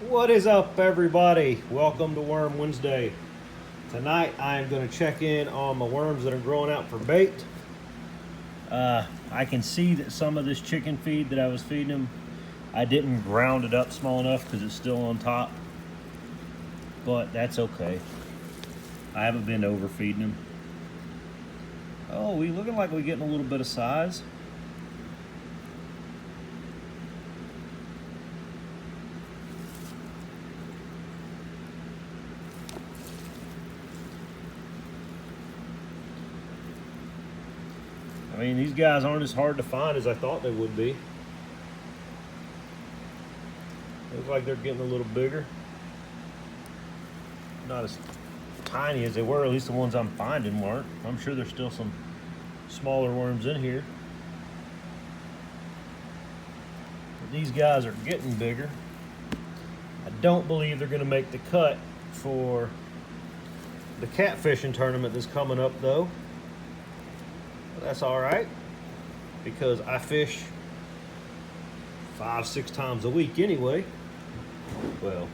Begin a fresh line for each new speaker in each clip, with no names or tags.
What is up, everybody? Welcome to Worm Wednesday. Tonight I am going to check in on my worms that are growing out for bait. I can see that some of this chicken feed that I was feeding them, I didn't ground it up small enough because it's still on top, but that's okay. I haven't been overfeeding them. Oh, we looking like we're getting a little bit of size. I mean, these guys aren't as hard to find as I thought they would be. Looks like they're getting a little bigger. Not as tiny as they were, at least the ones I'm finding weren't. I'm sure there's still some smaller worms in here. But these guys are getting bigger. I don't believe they're gonna make the cut for the catfishing tournament that's coming up though. That's all right, because I fish 5-6 times a week anyway. Well,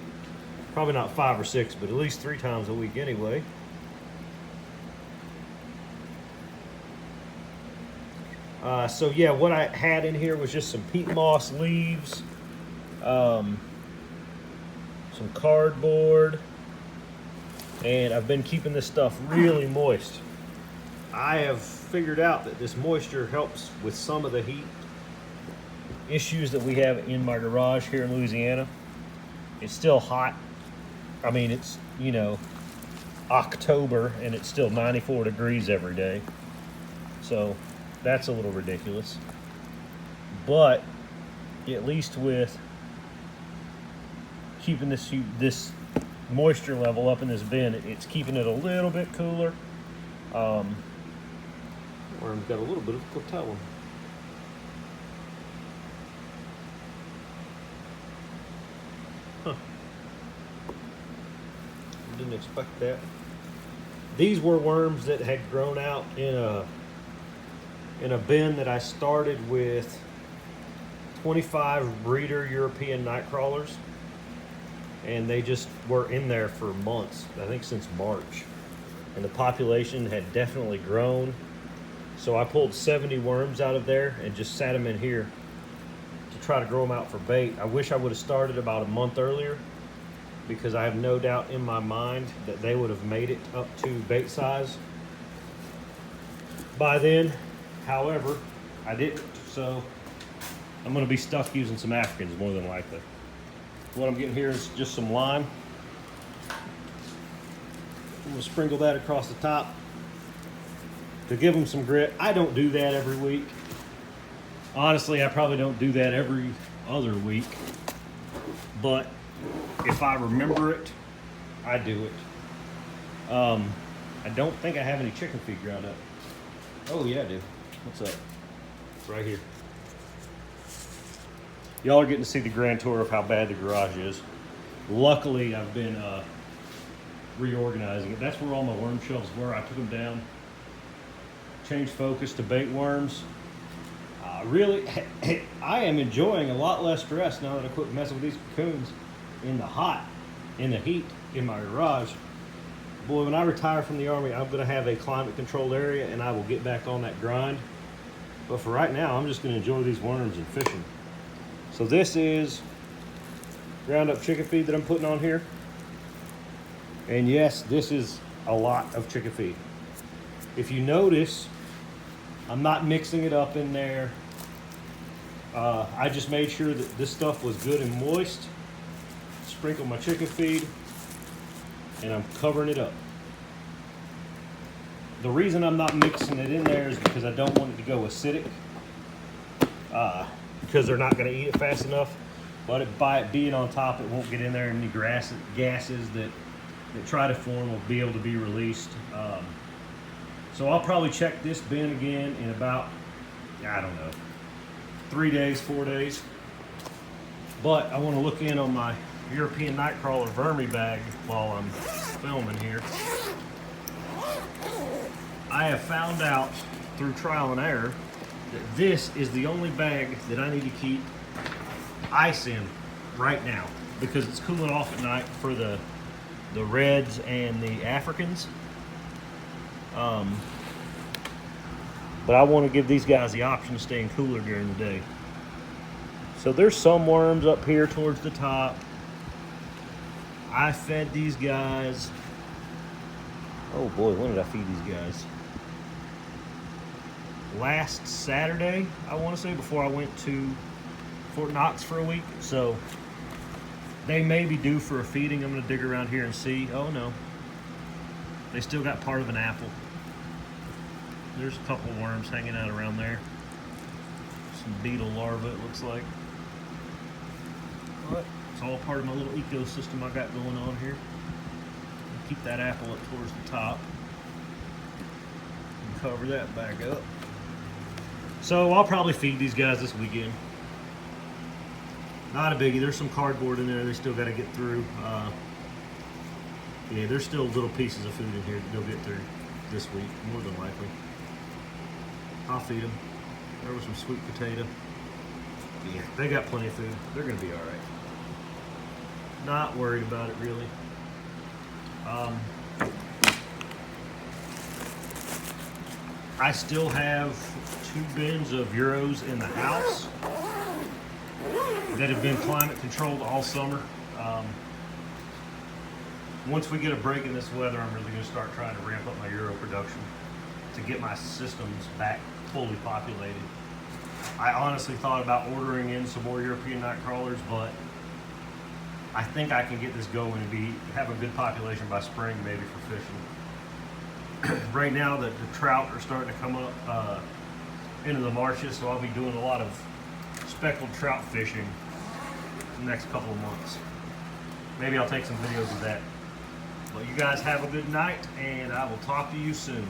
probably not 5 or 6, but at least 3 times a week anyway. So yeah, what I had in here was just some peat moss leaves, some cardboard, and I've been keeping this stuff really moist. I have figured out that this moisture helps with some of the heat issues that we have in my garage here in Louisiana. It's still hot. I mean, it's, you know, October and it's still 94 degrees every day. So that's a little ridiculous. But at least with keeping this moisture level up in this bin, it's keeping it a little bit cooler. Worm's got a little bit of cotillion. Huh. Didn't expect that. These were worms that had grown out in a bin that I started with 25 breeder European night crawlers, and they just were in there for months, I think since March, and the population had definitely grown. So I pulled 70 worms out of there and just sat them in here to try to grow them out for bait. I wish I would have started about a month earlier, because I have no doubt in my mind that they would have made it up to bait size by then. However, I didn't, so I'm gonna be stuck using some Africans more than likely. What I'm getting here is just some lime. I'm gonna sprinkle that across the top to give them some grit. I don't do that every week. Honestly, I probably don't do that every other week. But if I remember it, I do it. I don't think I have any chicken feed ground up. Oh yeah, I do. What's up? It's right here. Y'all are getting to see the grand tour of how bad the garage is. Luckily, I've been reorganizing it. That's where all my worm shelves were. I took them down. Changed focus to bait worms. Really, I am enjoying a lot less stress now that I quit messing with these cocoons in the heat in my garage. Boy, when I retire from the Army, I'm gonna have a climate controlled area and I will get back on that grind. But for right now, I'm just gonna enjoy these worms and fishing. So this is ground up chicken feed that I'm putting on here. And yes, this is a lot of chicken feed. If you notice, I'm not mixing it up in there. I just made sure that this stuff was good and moist. Sprinkle my chicken feed, and I'm covering it up. The reason I'm not mixing it in there is because I don't want it to go acidic, because they're not going to eat it fast enough. But by it being on top, it won't get in there, and any gases that try to form will be able to be released. So I'll probably check this bin again in about, I don't know, 3 days, 4 days. But I want to look in on my European Nightcrawler vermi bag while I'm filming here. I have found out through trial and error that this is the only bag that I need to keep ice in right now. because it's cooling off at night for the reds and the Africans. But I want to give these guys the option of staying cooler during the day. So there's some worms up here towards the top. I fed these guys. Oh boy, when did I feed these guys? Last Saturday, I want to say, before I went to Fort Knox for a week. So they may be due for a feeding. I'm going to dig around here and see. Oh no, they still got part of an apple. There's a couple of worms hanging out around there. Some beetle larvae, it looks like. But it's all part of my little ecosystem I got going on here. Keep that apple up towards the top and cover that back up. So I'll probably feed these guys this weekend. Not a biggie. There's some cardboard in there they still got to get through. Yeah, there's still little pieces of food in here that they'll get through this week, more than likely. I'll feed them. There was some sweet potato. Yeah, they got plenty of food. They're going to be all right. Not worried about it, really. I still have 2 bins of Euros in the house that have been climate controlled all summer. Once we get a break in this weather, I'm really going to start trying to ramp up my Euro production to get my systems back fully populated. I honestly thought about ordering in some more European night crawlers, but I think I can get this going and have a good population by spring, maybe, for fishing. Right now, the trout are starting to come up into the marshes, so I'll be doing a lot of speckled trout fishing the next couple of months. Maybe I'll take some videos of that. Well, you guys have a good night, and I will talk to you soon.